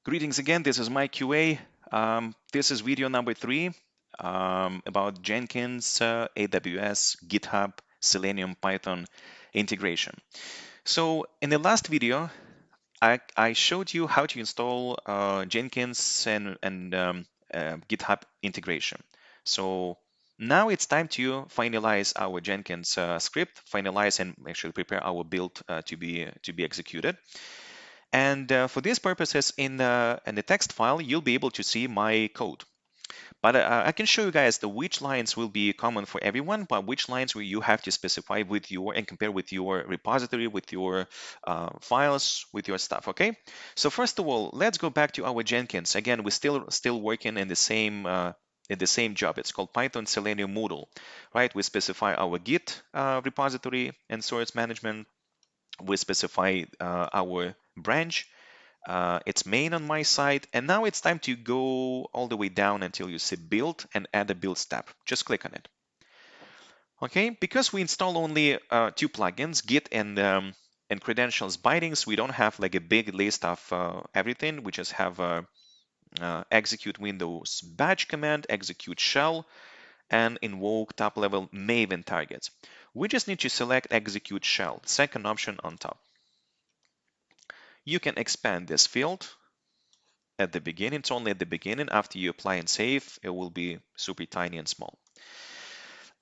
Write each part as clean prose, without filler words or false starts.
Greetings again, this is Mike QA. This is video number 3 about Jenkins, AWS, GitHub, Selenium, Python integration. So in the last video, I showed you how to install Jenkins and GitHub integration. So now it's time to finalize our Jenkins script, finalize and actually prepare our build to be executed. And for these purposes, in the text file, you'll be able to see my code. But I can show you guys which lines will be common for everyone, but which lines will you have to specify with your and compare with your repository, with your files, with your stuff. Okay. So first of all, let's go back to our Jenkins. Again, we're still working in the same job. It's called Python Selenium Moodle, right? We specify our Git repository and source management. We specify our branch, it's main on my side, and now it's time to go all the way down until you see build and add a build step. Just click on it. Okay, because we install only 2 plugins, Git and credentials bindings, we don't have like a big list of everything. We just have execute Windows batch command, execute shell, and invoke top-level Maven targets. We just need to select execute shell, second option on top. You can expand this field at the beginning. It's only at the beginning. After you apply and save, it will be super tiny and small.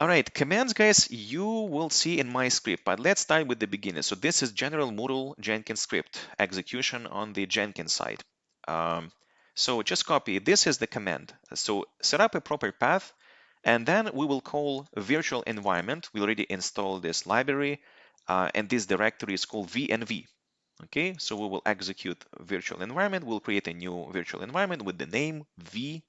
All right, commands, guys, you will see in my script, but let's start with the beginning. So this is general Moodle Jenkins script execution on the Jenkins side. So just copy. This is the command. So set up a proper path, and then we will call a virtual environment. We already installed this library, and this directory is called VNV. Okay, so we will execute virtual environment. We'll create a new virtual environment with the name VENV.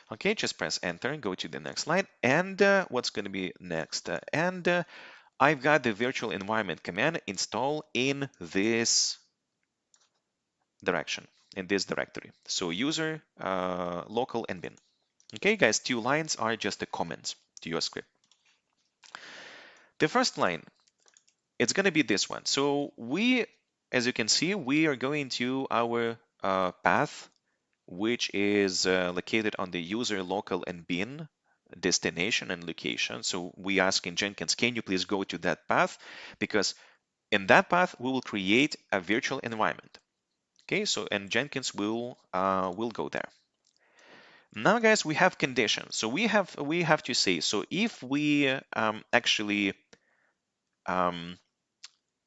Okay, just press enter, go to the next slide. And what's going to be next? I've got the virtual environment command installed in this direction, in this directory. So user, local, and bin. Okay, guys, 2 lines are just the comments to your script. The first line, it's going to be this one. So we, as you can see, we are going to our path, which is located on the user, local, and bin destination and location. So we ask in Jenkins, can you please go to that path? Because in that path, we will create a virtual environment. Okay, so and Jenkins will go there. Now, guys, we have conditions. So we have to say, so if we actually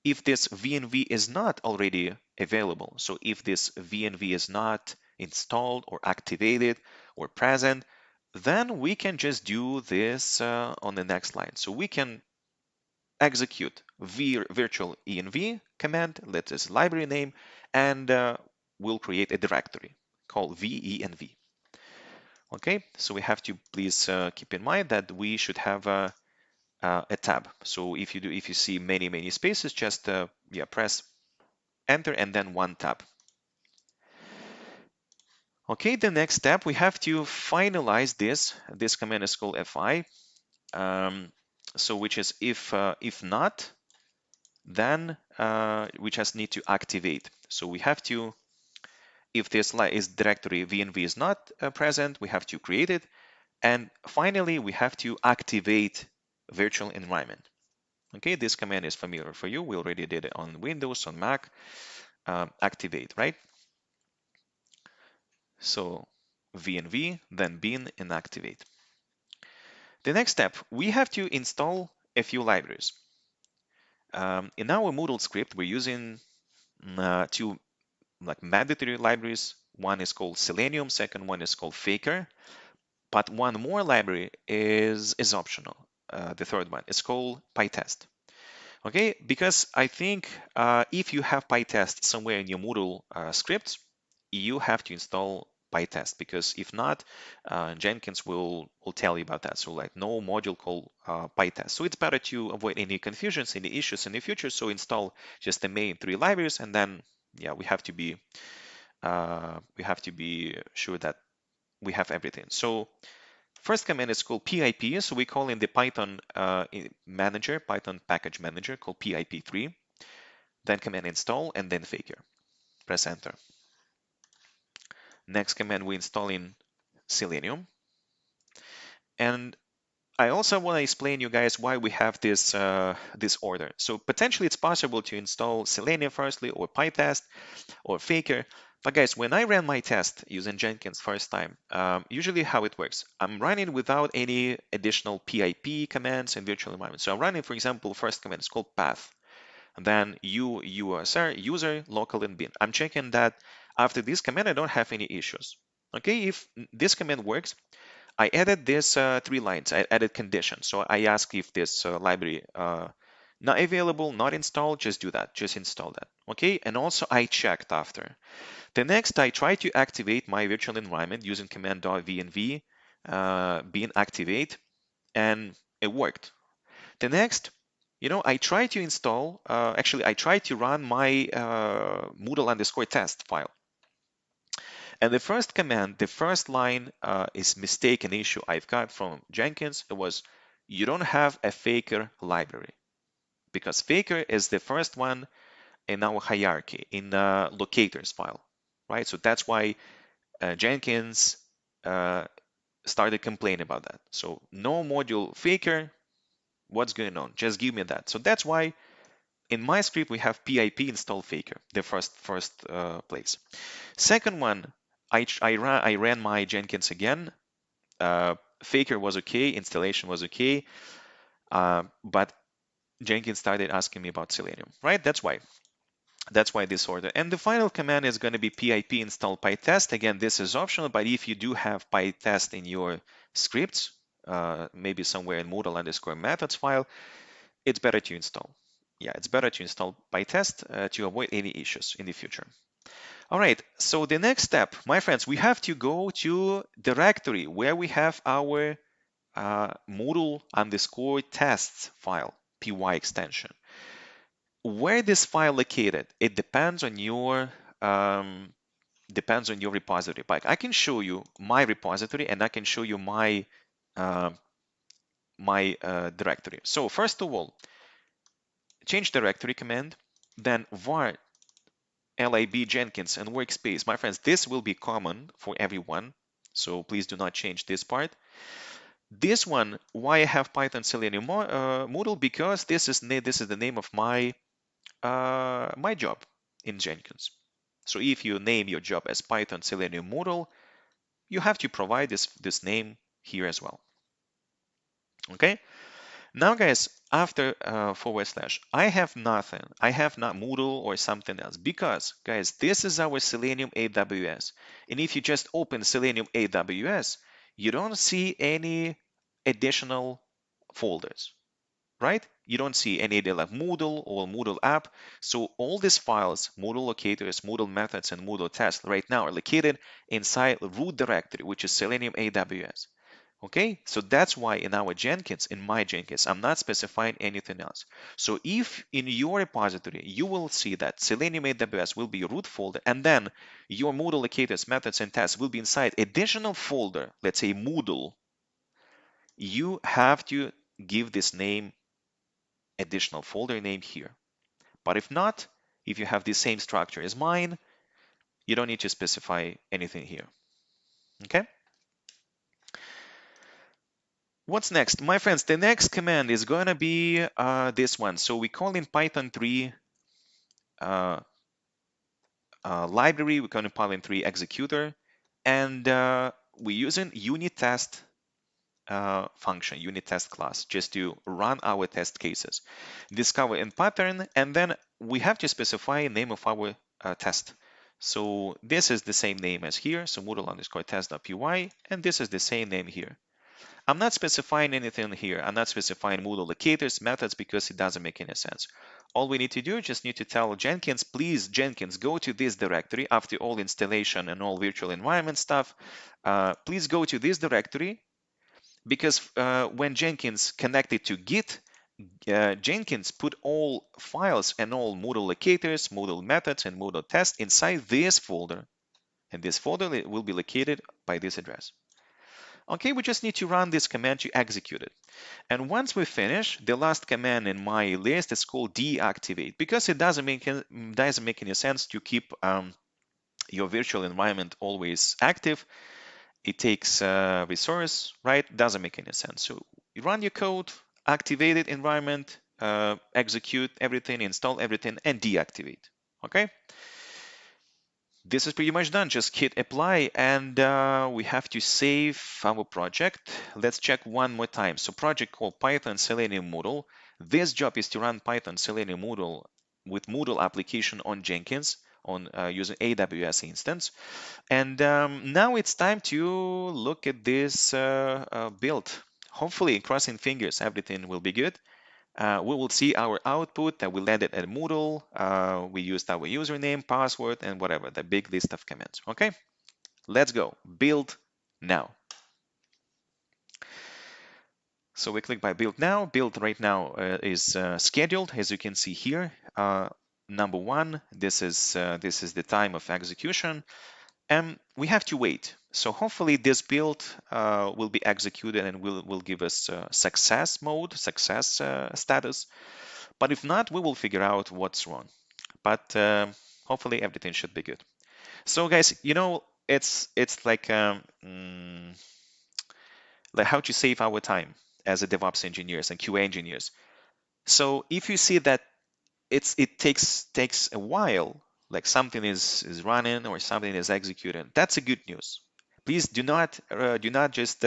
if this VNV is not already available, so if this VNV is not installed or activated or present, then we can just do this on the next line. So we can execute virtual env command, let us library name, and we'll create a directory called venv. Okay, so we have to please keep in mind that we should have a tab. So if you see many spaces, just press enter and then 1 tab. Okay, the next step, we have to finalize this. This command is called fi. So which is if not, then we just need to activate. So we have to, if this is directory venv is not present, we have to create it. And finally, we have to activate virtual environment. Okay, this command is familiar for you. We already did it on Windows, on Mac. Activate, right? So venv, then bin, and activate. The next step, we have to install a few libraries. In our Moodle script, we're using 2 mandatory libraries. One is called Selenium, second one is called Faker. But one more library is optional. The third one is called PyTest. Okay, because I think if you have PyTest somewhere in your Moodle scripts, you have to install PyTest, because if not, Jenkins will tell you about that. So like no module called PyTest. So it's better to avoid any confusions, any issues in the future. So install just the main 3 libraries, and then we have to be sure that we have everything. So first command is called pip. So we call in the Python manager, Python package manager called pip3. Then command install and then Faker. Press enter. Next command, we install in Selenium. And I also want to explain you guys why we have this this order. So potentially it's possible to install Selenium firstly, or PyTest, or Faker. But guys, when I ran my test using Jenkins first time, usually how it works, I'm running without any additional PIP commands in virtual environment. So I'm running, for example, first command is called path, and then user local and bin. I'm checking that after this command I don't have any issues. Okay, if this command works, I added this 3 lines. I added conditions. So I ask if this library not available, not installed, just do that, just install that. Okay, and also I checked after. The next, I try to activate my virtual environment using command .vnv bin activate, and it worked. The next, I try to install, actually, I try to run my Moodle_test file. And the first command, the first line is mistaken issue I've got from Jenkins. It was, you don't have a Faker library, because Faker is the first one in our hierarchy in locators file, right? So that's why Jenkins started complaining about that. So no module Faker, what's going on? Just give me that. So that's why in my script we have pip install Faker, the first place. Second one, I ran my Jenkins again. Faker was okay, installation was okay, but Jenkins started asking me about Selenium, right? That's why this order. And the final command is going to be pip install pytest. Again, this is optional, but if you do have pytest in your scripts, maybe somewhere in Moodle_methods file, it's better to install. Yeah, it's better to install pytest to avoid any issues in the future. All right, so the next step, my friends, we have to go to directory where we have our Moodle_tests file, py extension. Where this file located, it depends on your repository. But I can show you my repository, and I can show you my directory. So first of all, change directory command, then var lib Jenkins and workspace. My friends, this will be common for everyone, so please do not change this part. This one, why I have Python Selenium Moodle, because this is the name of my my job in Jenkins. So if you name your job as Python Selenium Moodle, you have to provide this name here as well. Okay. Now, guys, after /, I have nothing. I have not Moodle or something else, because, guys, this is our Selenium AWS. And if you just open Selenium AWS, you don't see any additional folders, right? You don't see any like Moodle or Moodle app. So all these files, Moodle locators, Moodle methods, and Moodle tests right now are located inside the root directory, which is Selenium AWS. Okay, so that's why in our Jenkins, in my Jenkins, I'm not specifying anything else. So if in your repository, you will see that Selenium AWS will be your root folder, and then your Moodle locators, methods, and tests will be inside additional folder, let's say Moodle, you have to give this name additional folder name here. But if not, if you have the same structure as mine, you don't need to specify anything here. Okay? What's next? My friends, the next command is going to be this one. So we call in Python 3 library. We're going to Python 3 executor. And we're using unit test function, unit test class, just to run our test cases. Discover in pattern, and then we have to specify name of our test. So this is the same name as here, so Moodle_test.py, and this is the same name here. I'm not specifying anything here. I'm not specifying Moodle locators, methods, because it doesn't make any sense. All we need to do, just need to tell Jenkins, please, Jenkins, go to this directory after all installation and all virtual environment stuff. Please go to this directory, because when Jenkins connected to Git, Jenkins put all files and all Moodle locators, Moodle methods, and Moodle tests inside this folder. And this folder will be located by this address. Okay, we just need to run this command to execute it. And once we finish, the last command in my list is called deactivate, because it doesn't make any sense to keep your virtual environment always active. It takes resource, right? Doesn't make any sense. So you run your code, activate it environment, execute everything, install everything, and deactivate. Okay. This is pretty much done. Just hit apply, and we have to save our project. Let's check one more time. So project called Python Selenium Moodle. This job is to run Python Selenium Moodle with Moodle application on Jenkins on using AWS instance. And now it's time to look at this build. Hopefully, crossing fingers, everything will be good. We will see our output that we landed at Moodle. We used our username, password, and whatever, the big list of commands. Okay, let's go. Build now. So we click by build now. Build right now is scheduled, as you can see here. Number one, this is the time of execution. And we have to wait. So hopefully this build will be executed and will give us success mode, success status. But if not, we will figure out what's wrong. But hopefully everything should be good. So guys, it's like how to save our time as a DevOps engineers and QA engineers. So if you see that it takes a while, like something is running or something is executing, that's a good news. Please do not just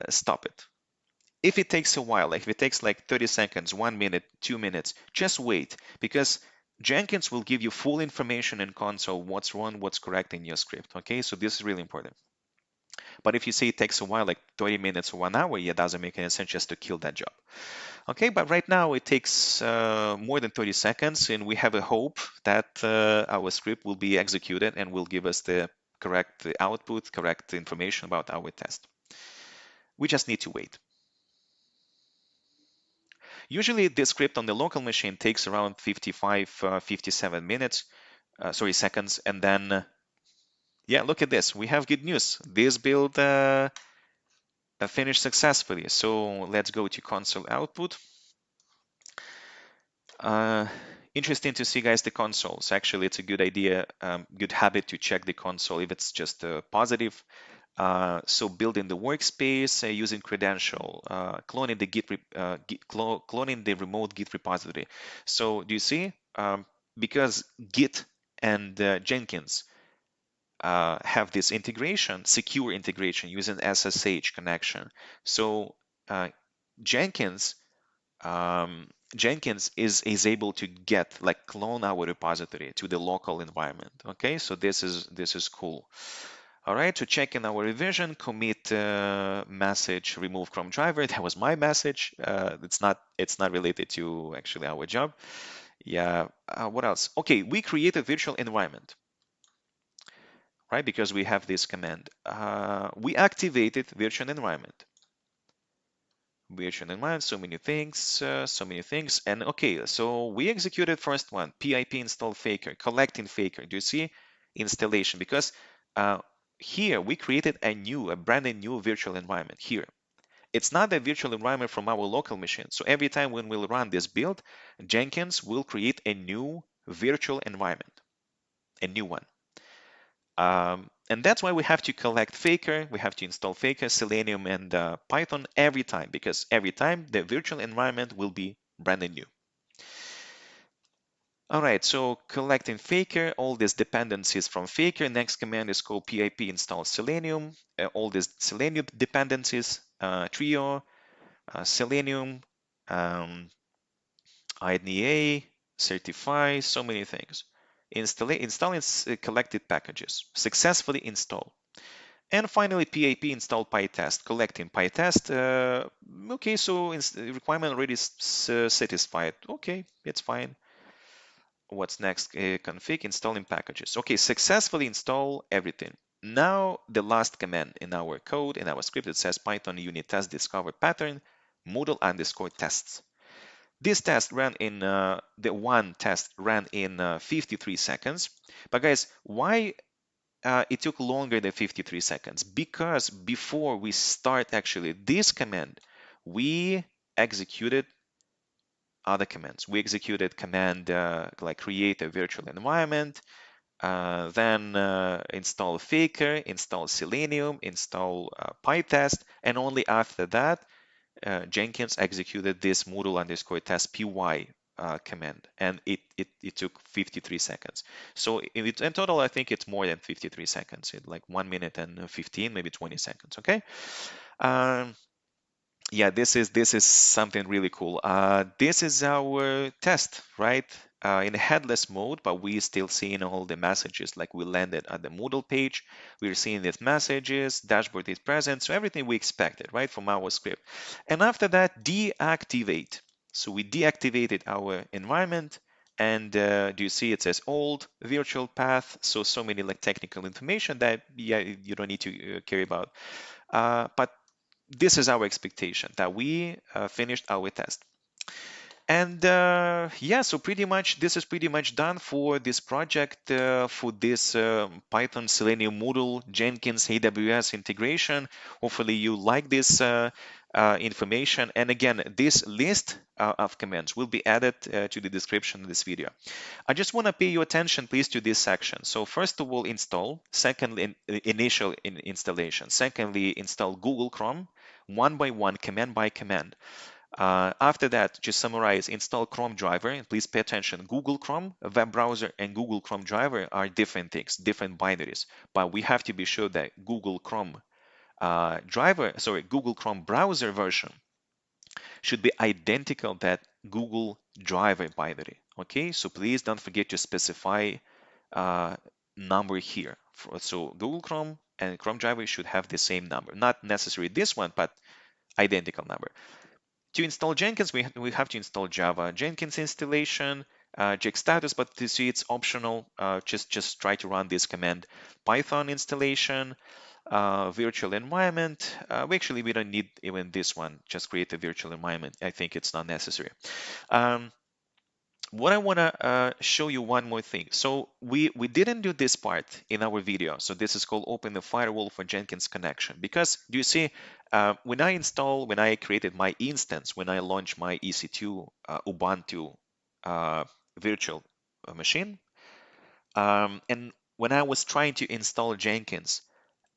stop it. If it takes a while, like if it takes like 30 seconds, 1 minute, 2 minutes, just wait, because Jenkins will give you full information in console, what's wrong, what's correct in your script. Okay, so this is really important. But if you say it takes a while, like 30 minutes or 1 hour, yeah, it doesn't make any sense just to kill that job. Okay, but right now it takes more than 30 seconds, and we have a hope that our script will be executed and will give us the correct output, correct information about our test. We just need to wait. Usually this script on the local machine takes around 55, 57 minutes, seconds, and then, yeah, look at this. We have good news. This build finished successfully. So let's go to console output. Interesting to see, guys, the consoles. Actually, it's a good idea, good habit to check the console if it's just positive. So building the workspace using credential, cloning the cloning the remote Git repository. So do you see? Because Git and Jenkins have this integration, secure integration using SSH connection. So Jenkins Jenkins is able to get like clone our repository to the local environment. Okay, so this is cool. All right, to check in our revision, commit message remove from driver. That was my message. It's not related to actually our job. Yeah. What else? Okay, we create a virtual environment, right? Because we have this command. We activated virtual environment. Virtual environment, so many things, and okay, so we executed first one, pip install faker, collecting faker. Do you see installation? Because here we created a brand new virtual environment here. It's not a virtual environment from our local machine. So every time when we'll run this build, Jenkins will create a new virtual environment, a new one. And that's why we have to collect Faker, we have to install Faker, Selenium, and Python every time, because every time the virtual environment will be brand new. All right, so collecting Faker, all these dependencies from Faker. Next command is called pip install Selenium. All these Selenium dependencies, Trio, Selenium, IDEA, certify, so many things. Installing collected packages, successfully install. And finally, pip install PyTest, collecting PyTest. Okay, so requirement already satisfied. Okay, it's fine. What's next? Config installing packages. Okay, successfully install everything. Now the last command in our code, in our script, it says Python unit test discover pattern Moodle underscore tests. This test ran in the one test ran in 53 seconds. But guys, why it took longer than 53 seconds? Because before we start actually this command, we executed other commands. We executed command like create a virtual environment, then install Faker, install Selenium, install PyTest, and only after that Jenkins executed this Moodle underscore test py command, and it took 53 seconds. So in total, I think it's more than 53 seconds. It's like 1 minute and 15, maybe 20 seconds. Okay. Um, yeah, this is something really cool. This is our test, right? In headless mode, but we still seeing all the messages. Like we landed at the Moodle page, we're seeing these messages, dashboard is present, so everything we expected, right, from our script. And after that, deactivate. So we deactivated our environment, and do you see it says old virtual path? So many like technical information that yeah you don't need to care about. But this is our expectation that we finished our test. And yeah, so pretty much this is pretty much done for this project, for this Python Selenium Moodle Jenkins AWS integration. Hopefully you like this information. And again, this list of commands will be added to the description of this video. I just want to pay your attention, please, to this section. So first of all, install. Secondly, initial installation. Secondly, install Google Chrome, one by one, command by command. After that, just summarize, install Chrome driver, and please pay attention. Google Chrome web browser and Google Chrome driver are different things, different binaries, but we have to be sure that Google Chrome Google Chrome browser version should be identical that Google driver binary. Okay, so please don't forget to specify number here. So Google Chrome and Chrome driver should have the same number, not necessarily this one, but identical number. To install Jenkins, we have to install Java. Jenkins installation, check status, but to see it's optional. Just try to run this command. Python installation, virtual environment. We don't need even this one. Just create a virtual environment. I think it's not necessary. What I want to show you one more thing. So we didn't do this part in our video. So this is called open the firewall for Jenkins connection. Because do you see, when I created my instance, when I launched my EC2 Ubuntu virtual machine, and when I was trying to install Jenkins,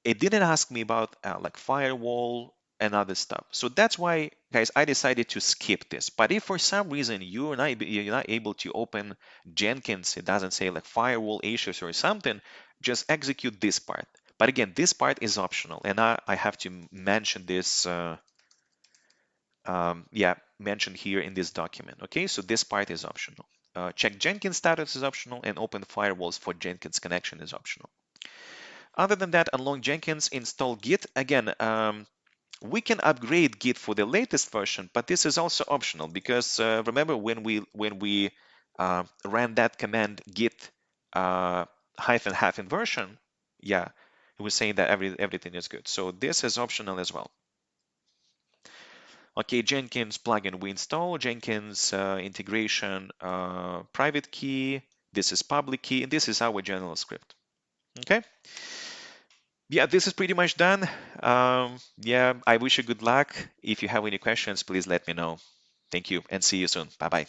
it didn't ask me about like firewall and other stuff. So that's why, guys, I decided to skip this. But if for some reason you're not able to open Jenkins, it doesn't say like firewall issues or something, just execute this part. But again, this part is optional, and I have to mention this. Mentioned here in this document. Okay, so this part is optional. Check Jenkins status is optional, and open firewalls for Jenkins connection is optional. Other than that, unlock Jenkins, install Git. Again, we can upgrade Git for the latest version, but this is also optional because remember when we ran that command git hyphen version, yeah, it was saying that everything is good. So this is optional as well. Okay, Jenkins plugin we install, Jenkins integration private key. This is public key, and this is our general script. Okay. Yeah, this is pretty much done. Yeah, I wish you good luck. If you have any questions, please let me know. Thank you and see you soon. Bye bye.